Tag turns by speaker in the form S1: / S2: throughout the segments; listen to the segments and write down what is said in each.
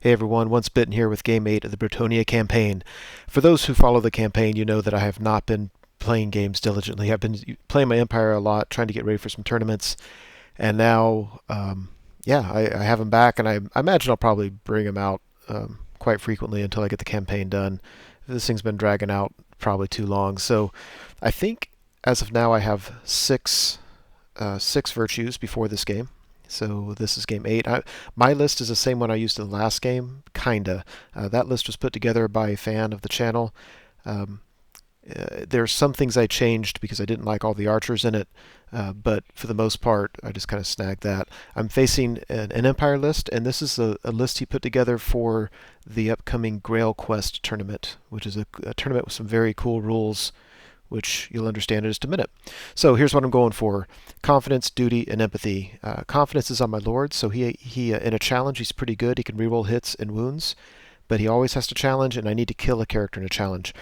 S1: Hey everyone, Once Bitten here with Game 8 of the Bretonnia campaign. For those who follow the campaign, you know that I have not been playing games diligently. I've been playing my Empire a lot, trying to get ready for some tournaments, and now, I have them back, and I imagine I'll probably bring them out quite frequently until I get the campaign done. This thing's been dragging out probably too long, so I think as of now I have six virtues before this game. So this is game 8. My list is the same one I used in the last game, kinda. That list was put together by a fan of the channel. Um, there's some things I changed because I didn't like all the archers in it, but for the most part, I just kind of snagged that. I'm facing an Empire list, and this is a list he put together for the upcoming Grail Quest tournament, which is a tournament with some very cool rules, which you'll understand in just a minute. So here's what I'm going for: confidence, duty, and empathy. Confidence is on my lord, so he in a challenge he's pretty good. He can reroll hits and wounds, but he always has to challenge, and I need to kill a character in a challenge.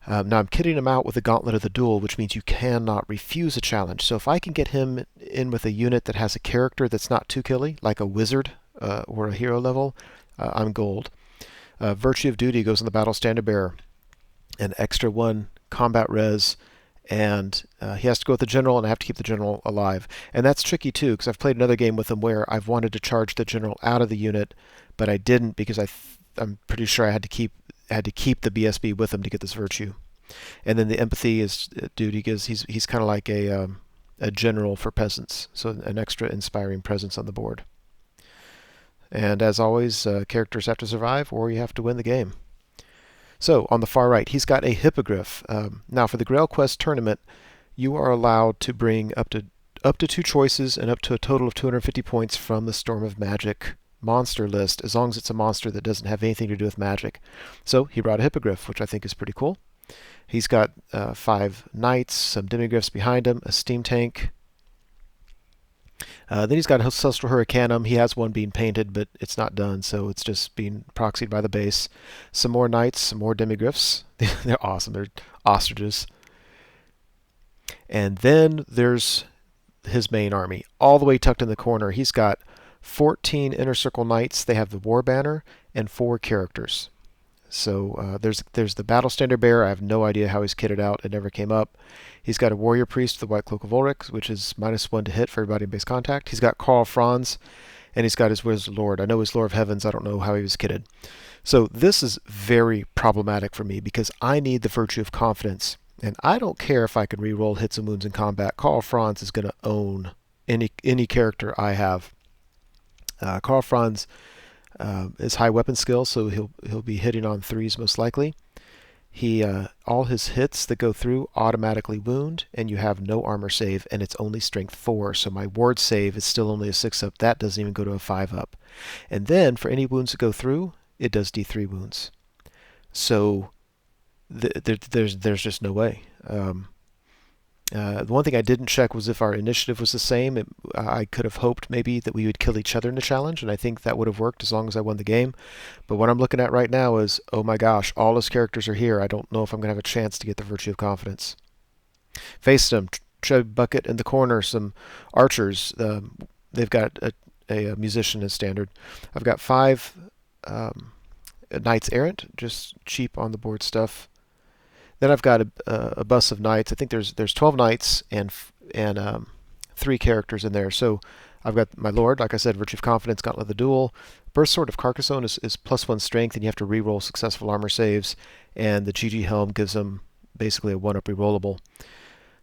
S1: Now I'm kitting him out with the Gauntlet of the Duel, which means you cannot refuse a challenge. So if I can get him in with a unit that has a character that's not too killy, like a wizard or a hero level, I'm gold. Virtue of Duty goes on the Battle Standard Bearer, an extra 1 combat res, and he has to go with the general, and I have to keep the general alive. And that's tricky too, because I've played another game with him where I've wanted to charge the general out of the unit, but I didn't because I'm pretty sure I had to keep the BSB with him to get this virtue. And then the empathy is duty because he's kind of like a general for peasants, so an extra inspiring presence on the board. And as always, characters have to survive, or you have to win the game. So on the far right, he's got a hippogriff. Now for the Grail Quest tournament, you are allowed to bring up to 2 choices and up to a total of 250 points from the Storm of Magic monster list, as long as it's a monster that doesn't have anything to do with magic. So he brought a hippogriff, which I think is pretty cool. He's got 5 knights, some demigriffs behind him, a steam tank. Then he's got a Celestial Hurricanum. He has one being painted, but it's not done, so it's just being proxied by the base. Some more knights, some more demigriffs. They're awesome. They're ostriches. And then there's his main army, all the way tucked in the corner. He's got 14 Inner Circle Knights. They have the War Banner and 4 characters. So there's the Battle Standard Bearer. I have no idea how he's kitted out. It never came up. He's got a Warrior Priest, the White Cloak of Ulrich, which is -1 to hit for everybody in base contact. He's got Karl Franz, and he's got his Wizard Lord. I know his Lord of Heavens. I don't know how he was kitted. So this is very problematic for me because I need the Virtue of Confidence, and I don't care if I can reroll hits and wounds in combat. Karl Franz is going to own any character I have. Karl Franz is high weapon skill, so he'll be hitting on 3s most likely. He all his hits that go through automatically wound, and you have no armor save, and it's only strength 4. So my ward save is still only a 6 up. That doesn't even go to a 5 up. And then for any wounds that go through, it does D3 wounds. So there's just no way. The one thing I didn't check was if our initiative was the same. I could have hoped maybe that we would kill each other in the challenge, and I think that would have worked as long as I won the game. But what I'm looking at right now is, oh my gosh, all his characters are here. I don't know if I'm going to have a chance to get the Virtue of Confidence. Face them, Chubby Bucket in the corner, some archers. They've got a musician as standard. I've got 5 Knights Errant, just cheap on the board stuff. Then I've got a bus of knights. I think there's 12 knights and 3 characters in there. So I've got my lord, like I said, Virtue of Confidence, Gauntlet of the Duel. Burst Sword of Carcassonne is +1 strength, and you have to reroll successful armor saves. And the GG Helm gives them basically a 1-up rerollable.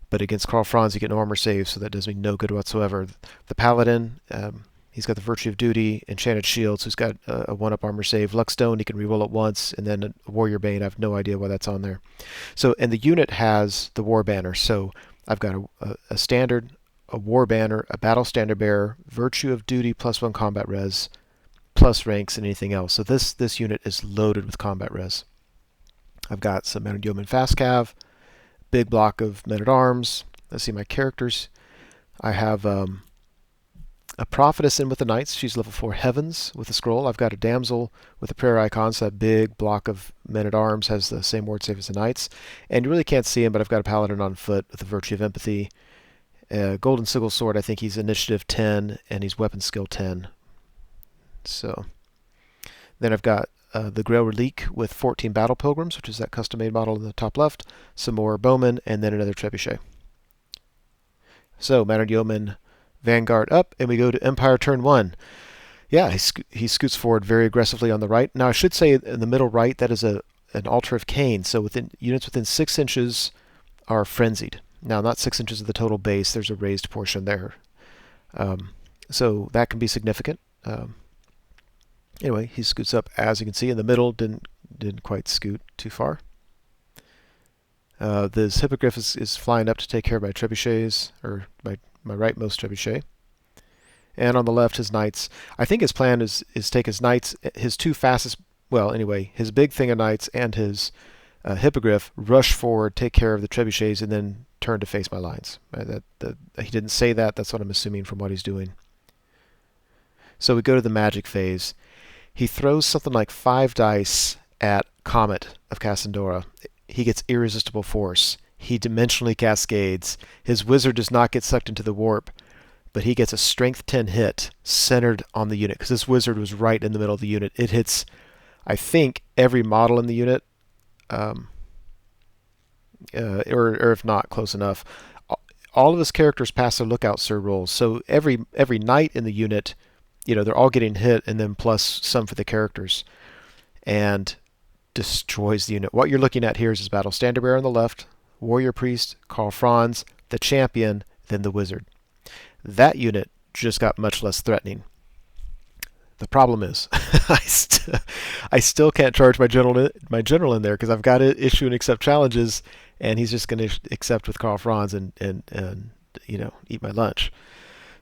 S1: But against Karl Franz, you get no armor saves, so that does me no good whatsoever. The Paladin, he's got the Virtue of Duty, Enchanted Shield, so he's got a 1-up armor save. Luckstone, he can reroll it once, and then a Warrior Bane, I have no idea why that's on there. So, and the unit has the War Banner, so I've got a standard, a War Banner, a Battle Standard Bearer, Virtue of Duty +1 combat res, plus ranks and anything else. So this unit is loaded with combat res. I've got some Men Yeoman Fast Cav, big block of Men-at-Arms. Let's see my characters. I have a Prophetess in with the Knights. She's level 4 Heavens with a scroll. I've got a Damsel with a prayer icon, so that big block of Men-at-Arms has the same ward save as the Knights. And you really can't see him, but I've got a Paladin on foot with the Virtue of Empathy. Golden Sigil Sword, I think he's initiative 10, and he's weapon skill 10. So Then I've got the Grail Relique with 14 Battle Pilgrims, which is that custom-made model in the top left, some more Bowmen, and then another Trebuchet. So, Mannered Yeoman, Vanguard up, and we go to Empire turn 1. Yeah, he scoots forward very aggressively on the right. Now, I should say in the middle right, that is an Altar of Cain, so units within 6 inches are frenzied. Now, not 6 inches of the total base, there's a raised portion there. So that can be significant. Anyway, he scoots up, as you can see, in the middle. Didn't quite scoot too far. This Hippogriff is flying up to take care of my trebuchets, or my rightmost trebuchet. And on the left, his knights. I think his plan is take his knights, his two fastest, well, anyway, his big thing of knights and his Hippogriff, rush forward, take care of the trebuchets, and then turn to face my lines. He didn't say that. That's what I'm assuming from what he's doing. So we go to the magic phase. He throws something like 5 dice at Comet of Cassandora. He gets Irresistible Force. He dimensionally cascades. His wizard does not get sucked into the warp, but he gets a Strength 10 hit centered on the unit, because this wizard was right in the middle of the unit. It hits, I think, every model in the unit, or if not, close enough. All of his characters pass their Lookout Sir rolls, so every knight in the unit, they're all getting hit, and then plus some for the characters, and destroys the unit. What you're looking at here is his Battle Standard Bearer on the left, Warrior Priest, Karl Franz, the Champion, then the Wizard. That unit just got much less threatening. The problem is, I still can't charge my general in there, because I've got to issue and accept challenges, and he's just going to accept with Karl Franz and eat my lunch.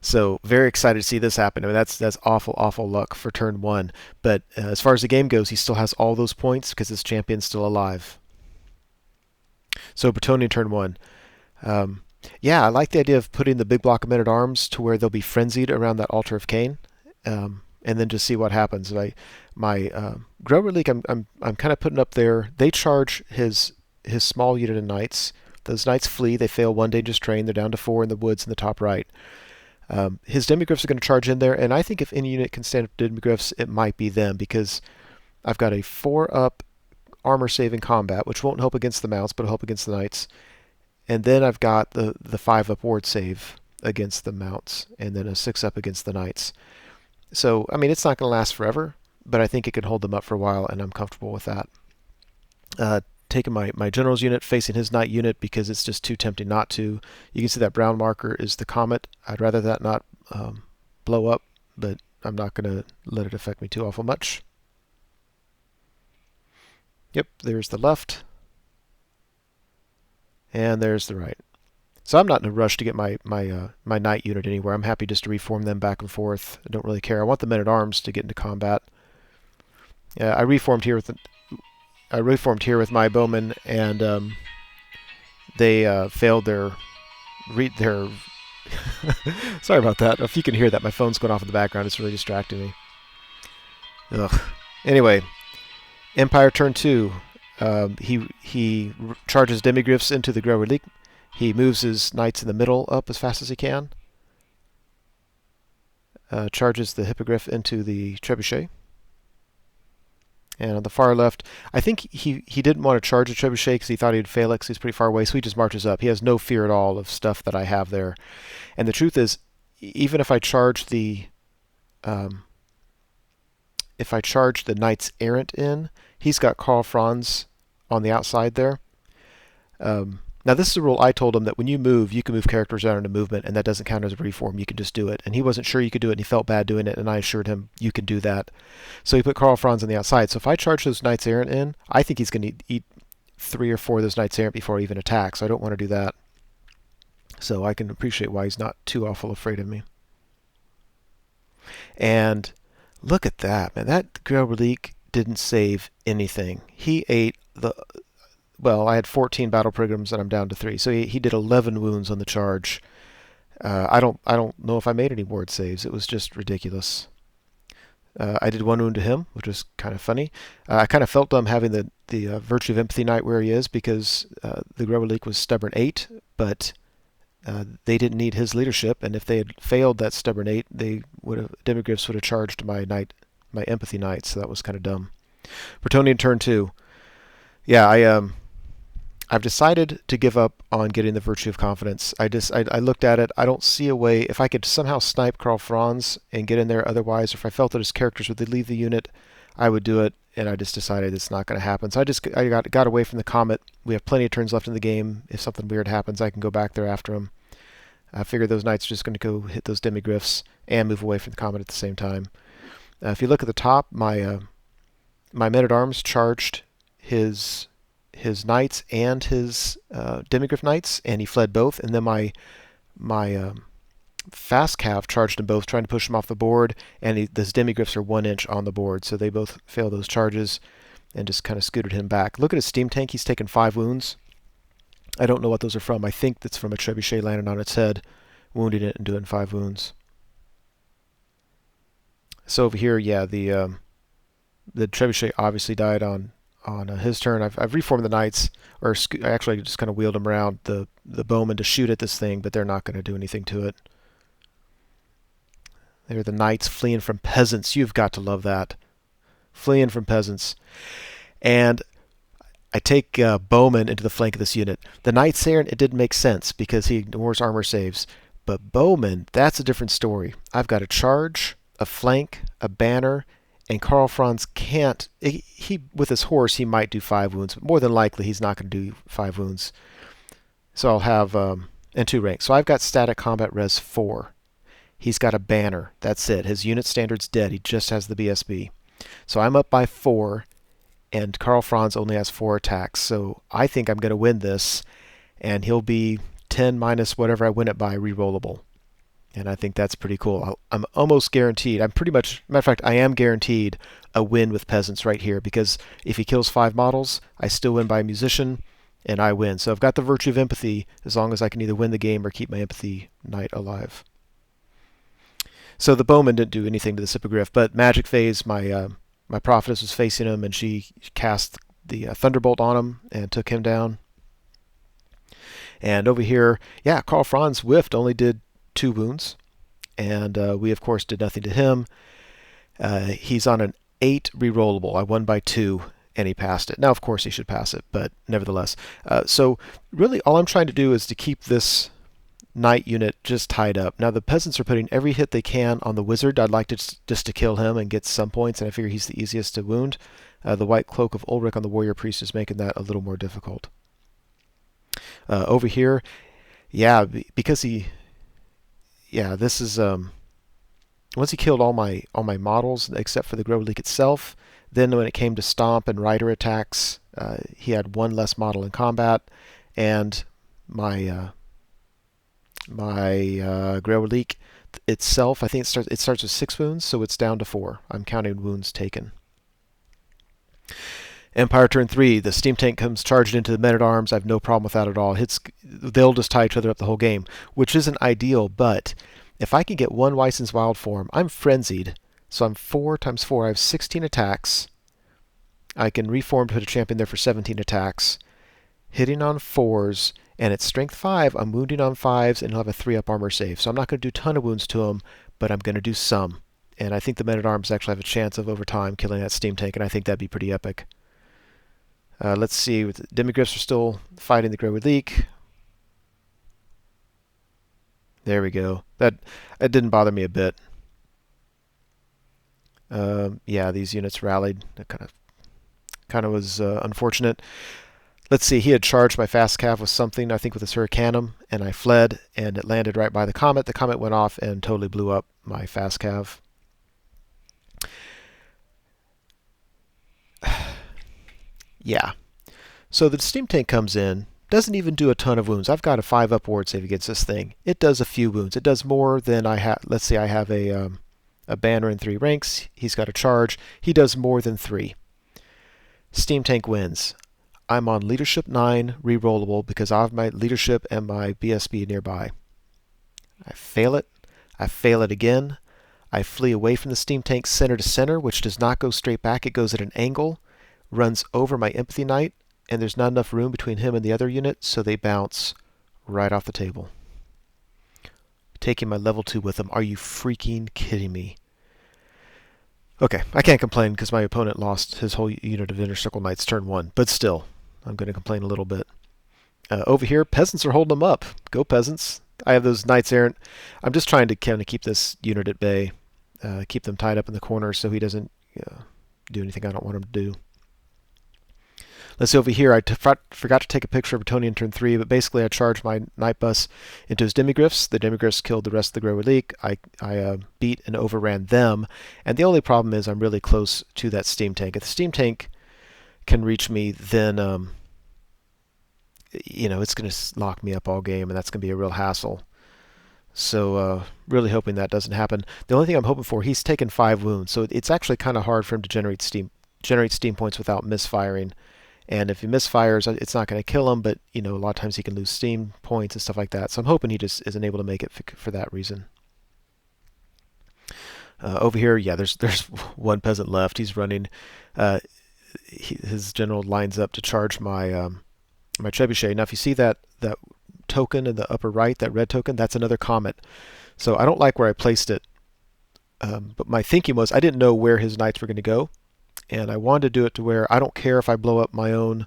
S1: So very excited to see this happen. I mean, that's awful luck for turn 1. But as far as the game goes, he still has all those points because his champion's still alive. So Bretonnia turn 1. Yeah, I like the idea of putting the big block of men-at-arms to where they'll be frenzied around that Altar of Cain, and then just see what happens. My Grail Relique, I'm kind of putting up there. They charge his small unit of knights. Those knights flee. They fail 1 dangerous train. They're down to 4 in the woods in the top right. His demigriffs are going to charge in there, and I think if any unit can stand up to demigriffs, it might be them, because I've got a 4-up armor save in combat, which won't help against the mounts, but will help against the knights. And then I've got the 5-up ward save against the mounts, and then a 6-up against the knights. So, I mean, it's not going to last forever, but I think it can hold them up for a while, and I'm comfortable with that. Taking my general's unit, facing his knight unit, because it's just too tempting not to. You can see that brown marker is the Comet. I'd rather that not blow up, but I'm not going to let it affect me too awful much. Yep, there's the left. And there's the right. So I'm not in a rush to get my knight unit anywhere. I'm happy just to reform them back and forth. I don't really care. I want the men-at-arms to get into combat. I reformed here with my bowmen, and they failed their sorry about that. If you can hear that, my phone's going off in the background. It's really distracting me. Ugh. Anyway, Empire turn 2. He charges demigriffs into the Grail Relique. He moves his knights in the middle up as fast as he can. Charges the Hippogriff into the Trebuchet. And on the far left, I think he didn't want to charge the Trebuchet because he thought he'd fail it because he's pretty far away, so he just marches up. He has no fear at all of stuff that I have there. And the truth is, even if I charge the Knights Errant in, he's got Karl Franz on the outside there. Now this is a rule I told him, that when you move, you can move characters out into movement, and that doesn't count as a reform. You can just do it. And he wasn't sure you could do it, and he felt bad doing it, and I assured him you can do that. So he put Karl Franz on the outside. So if I charge those Knights Errant in, I think he's going to eat 3 or 4 of those Knights Errant before he even attacks. So I don't want to do that. So I can appreciate why he's not too awful afraid of me. And look at that, man. That Grail Relique didn't save anything. He ate well, I had 14 battle pilgrims and I'm down to 3. So he did 11 wounds on the charge. I don't know if I made any ward saves. It was just ridiculous. I did 1 wound to him, which was kind of funny. I kind of felt dumb having the Virtue of Empathy Knight where he is, because the Grail Relique was Stubborn 8, but they didn't need his leadership, and if they had failed that Stubborn 8, demigriffs would have charged my Knight my empathy knight, so that was kind of dumb. Bretonnia turn 2. Yeah, I've decided to give up on getting the Virtue of Confidence. I looked at it. I don't see a way. If I could somehow snipe Karl Franz and get in there otherwise, or if I felt that his characters would leave the unit, I would do it. And I just decided it's not going to happen. So I got away from the Comet. We have plenty of turns left in the game. If something weird happens, I can go back there after him. I figure those knights are just going to go hit those demigryphs and move away from the Comet at the same time. If you look at the top, my men-at-arms charged his knights and his demigryph knights, and he fled both. And then my fast cav charged them both, trying to push them off the board, and those demigryphs are 1 inch on the board, so they both failed those charges and just kind of scooted him back. Look at his steam tank. He's taken 5 wounds. I don't know what those are from. I think that's from a trebuchet landing on its head, wounding it and doing 5 wounds. So over here, yeah, the trebuchet obviously died on his turn. I've reformed the knights, or I actually just kind of wheeled them around the bowmen to shoot at this thing, but they're not going to do anything to it. They're the knights fleeing from peasants. You've got to love that. Fleeing from peasants. And I take Bowman into the flank of this unit. The Knights there, it didn't make sense because he ignores armor saves. But Bowman, that's a different story. I've got a charge, a flank, a banner, and Karl Franz can't. He with his horse, he might do 5 wounds, but more than likely he's not going to do 5 wounds. So I'll have and 2 ranks. So I've got static combat res 4. He's got a banner. That's it. His unit standard's dead. He just has the BSB. So I'm up by 4, and Karl Franz only has 4 attacks. So I think I'm going to win this, and he'll be 10 minus whatever I win it by rerollable. And I think that's pretty cool. I'm almost guaranteed. I'm pretty much, matter of fact, I am guaranteed a win with peasants right here, because if he kills 5 models, I still win by musician, and I win. So I've got the virtue of empathy as long as I can either win the game or keep my empathy knight alive. So the bowman didn't do anything to the Hippogriff, but magic phase, my prophetess was facing him, and she cast the thunderbolt on him and took him down. And over here, yeah, Karl Franz whiffed, only did 2 wounds, and we of course did nothing to him. He's on an 8 rerollable. I won by 2, and he passed it. Now, of course, he should pass it, but nevertheless. So really, all I'm trying to do is to keep this knight unit just tied up. Now the peasants are putting every hit they can on the wizard. I'd like to just to kill him and get some points, and I figure he's the easiest to wound. The white cloak of Ulrich on the warrior priest is making that a little more difficult. Over here, yeah, because this is once he killed all my models except for the Growleak itself. Then when it came to stomp and rider attacks, he had 1 less model in combat, and my Growleak itself, I think it starts with 6 wounds, so it's down to 4. I'm counting wounds taken. Empire turn 3, the steam tank comes charged into the men-at-arms. I have no problem with that at all. They'll just tie each other up the whole game, which isn't ideal, but if I can get 1 Weisson's Wild Form, I'm frenzied. So I'm 4 times 4. I have 16 attacks. I can reform to put a champion there for 17 attacks. Hitting on 4s, and at strength 5, I'm wounding on 5s, and he'll have a 3-up armor save. So I'm not going to do a ton of wounds to him, but I'm going to do some. And I think the men-at-arms actually have a chance of, over time, killing that steam tank, and I think that'd be pretty epic. Let's see. The demigryphs are still fighting the Growleak. There we go. That didn't bother me a bit. Yeah, these units rallied. That kind of was unfortunate. Let's see, he had charged my fast cav with something, I think with his Hurricanum, and I fled, and it landed right by the Comet. The Comet went off and totally blew up my fast cav. Yeah. So the steam tank comes in, doesn't even do a ton of wounds. I've got a 5-up ward save against this thing. It does a few wounds. It does more than I have. Let's say I have a banner in 3 ranks. He's got a charge. He does more than 3. Steam tank wins. I'm on leadership 9, rerollable, because I have my leadership and my BSB nearby. I fail it. I fail it again. I flee away from the steam tank center to center, which does not go straight back. It goes at an angle, runs over my empathy knight, and there's not enough room between him and the other unit, so they bounce right off the table. Taking my level 2 with them. Are you freaking kidding me? Okay, I can't complain because my opponent lost his whole unit of Inner Circle Knights turn 1, but still, I'm going to complain a little bit. Over here, peasants are holding them up. Go peasants. I have those knights errant. I'm just trying to kind of keep this unit at bay, keep them tied up in the corner so he doesn't do anything I don't want him to do. Let's see over here. I forgot to take a picture of Bretonnia in turn 3, but basically I charged my Night Bus into his Demigryphs. The Demigryphs killed the rest of the Grey Relique. I beat and overran them, and the only problem is I'm really close to that Steam Tank. If the Steam Tank can reach me, then it's going to lock me up all game, and that's going to be a real hassle. So really hoping that doesn't happen. The only thing I'm hoping for, he's taken 5 wounds, so it's actually kind of hard for him to generate steam points without misfiring. And if he misfires, it's not going to kill him, but a lot of times he can lose steam points and stuff like that. So I'm hoping he just isn't able to make it for that reason. Over here, yeah, there's one peasant left. He's running. His general lines up to charge my my trebuchet. Now, if you see that token in the upper right, that red token, that's another comet. So I don't like where I placed it, but my thinking was I didn't know where his knights were going to go. And I wanted to do it to where I don't care if I blow up my own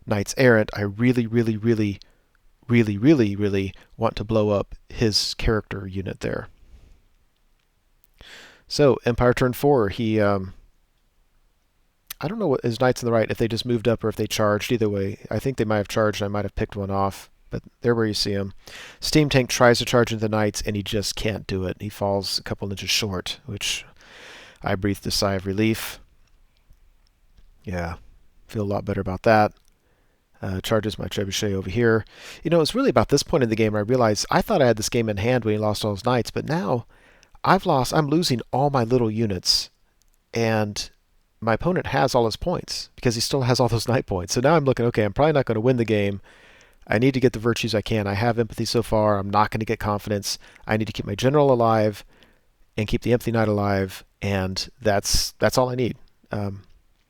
S1: Knights Errant. I really, really, really, really, really, really want to blow up his character unit there. So, Empire turn 4, he, I don't know what his Knights on the right, if they just moved up or if they charged. Either way, I think they might have charged and I might have picked one off. But there where you see him. Steam Tank tries to charge into the Knights and he just can't do it. He falls a couple inches short, which I breathed a sigh of relief. Yeah, feel a lot better about that. Charges my trebuchet over here. It's really about this point in the game where I realized I thought I had this game in hand when he lost all his knights, but now I'm losing all my little units, and my opponent has all his points because he still has all those knight points. So now I'm looking, okay, I'm probably not going to win the game. I need to get the virtues I can. I have empathy so far. I'm not going to get confidence. I need to keep my general alive and keep the empathy knight alive, and that's all I need.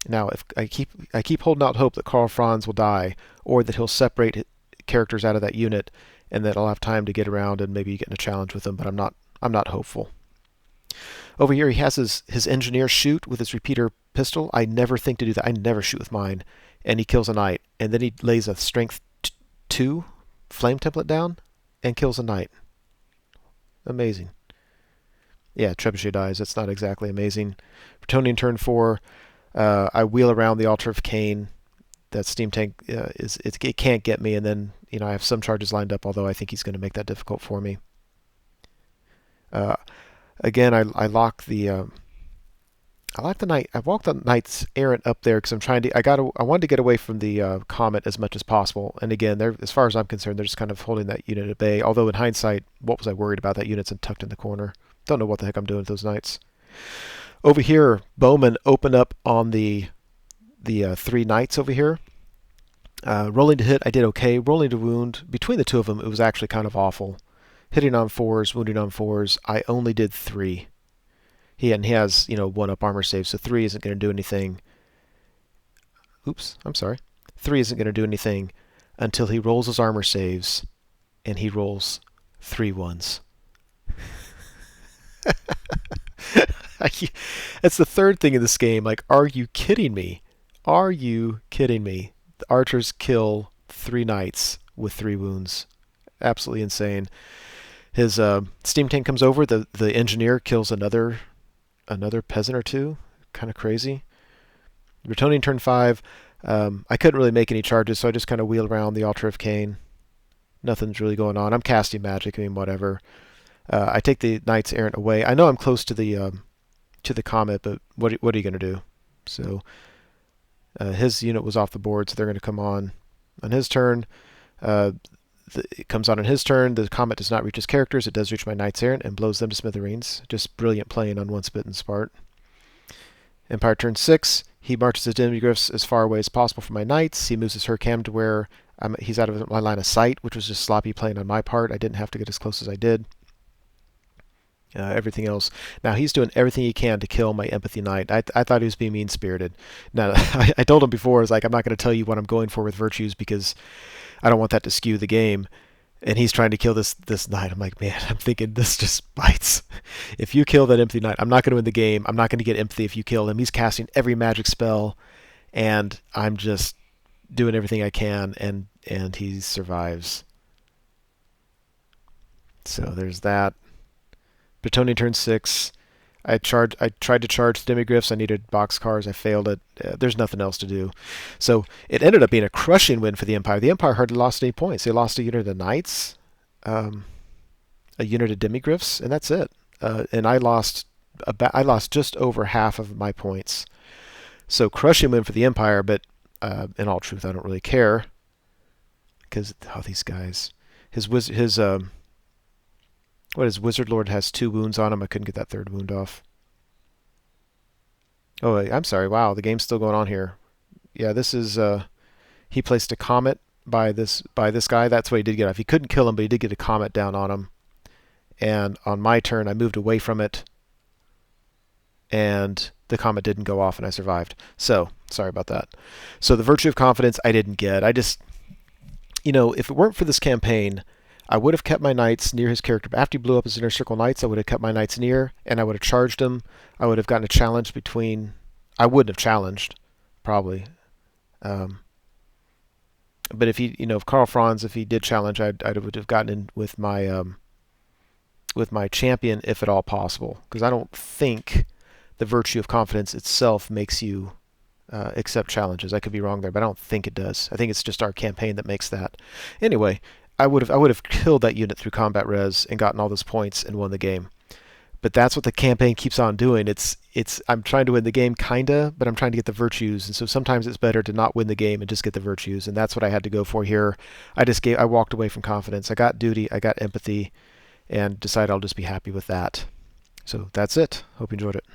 S1: Now, if I keep holding out hope that Karl Franz will die, or that he'll separate characters out of that unit, and that I'll have time to get around and maybe get in a challenge with him. But I'm not hopeful. Over here, he has his engineer shoot with his repeater pistol. I never think to do that. I never shoot with mine, and he kills a knight, and then he lays a strength 2 flame template down and kills a knight. Amazing. Yeah, trebuchet dies. That's not exactly amazing. Bretonnia turn 4. I wheel around the Altar of Cain. That Steam Tank it can't get me, and then I have some charges lined up. Although I think he's going to make that difficult for me. Again, I lock the knight. I walked the Knights Errant up there because I'm trying to. I wanted to get away from the comet as much as possible. And again, as far as I'm concerned, they're just kind of holding that unit at bay. Although in hindsight, what was I worried about? That unit's tucked in the corner. Don't know what the heck I'm doing with those knights. Over here, Bowman opened up on the 3 knights over here. Rolling to hit, I did okay. Rolling to wound, between the two of them, it was actually kind of awful. Hitting on 4s, wounding on 4s, I only did 3. He has 1-up armor save, so 3 isn't going to do anything. Oops, I'm sorry. 3 isn't going to do anything until he rolls his armor saves, and he rolls 3 1s. That's the third thing in this game. Like, are you kidding me? Are you kidding me? The archers kill 3 knights with 3 wounds. Absolutely insane. His steam tank comes over. The engineer kills another peasant or 2. Kind of crazy. Bretonnia turn 5. I couldn't really make any charges, so I just kind of wheel around the Altar of Cain. Nothing's really going on. I'm casting magic. I mean, whatever. I take the Knights Errant away. I know I'm close to the comet, but what are you going to do? So his unit was off the board, so they're going to come on his turn. It comes on his turn. The comet does not reach his characters. It does reach my Knights Errant and blows them to smithereens. Just brilliant playing on Once Bitten's part. Empire turn 6. He marches his Demigryphs as far away as possible from my knights. He moves his Hurcam to where he's out of my line of sight, which was just sloppy playing on my part. I didn't have to get as close as I did. Everything else. Now, he's doing everything he can to kill my empathy knight. I thought he was being mean-spirited. Now, I told him before, I was like, I'm not going to tell you what I'm going for with virtues because I don't want that to skew the game. And he's trying to kill this knight. I'm like, man, I'm thinking this just bites. If you kill that empathy knight, I'm not going to win the game. I'm not going to get empathy if you kill him. He's casting every magic spell, and I'm just doing everything I can, and he survives. So there's that. Bretonnia turn 6. I tried to charge demigryphs. I needed boxcars. I failed it. There's nothing else to do. So it ended up being a crushing win for the Empire. The Empire hardly lost any points. They lost a unit of the knights, um, a unit of demigryphs, and that's it. And I lost just over half of my points. So crushing win for the Empire, but in all truth, I don't really care because these guys, his what is Wizard Lord has 2 wounds on him. I couldn't get that 3rd wound off. Oh, I'm sorry. Wow, the game's still going on here. Yeah, this is he placed a comet by this guy. That's what he did get off. He couldn't kill him, but he did get a comet down on him. And on my turn, I moved away from it, and the comet didn't go off, and I survived. So sorry about that. So the virtue of confidence I didn't get. I just, if it weren't for this campaign, I would have kept my knights near his character. After he blew up his inner circle knights, I would have kept my knights near, and I would have charged him. I would have gotten a challenge between. I wouldn't have challenged, probably. Um, but if Karl Franz, if he did challenge, I would have gotten in with my champion if at all possible, because I don't think the virtue of confidence itself makes you accept challenges. I could be wrong there, but I don't think it does. I think it's just our campaign that makes that. Anyway, I would have killed that unit through combat res and gotten all those points and won the game. But that's what the campaign keeps on doing. I'm trying to win the game kinda, but I'm trying to get the virtues, and so sometimes it's better to not win the game and just get the virtues, and that's what I had to go for here. I walked away from confidence. I got duty, I got empathy, and decided I'll just be happy with that. So that's it. Hope you enjoyed it.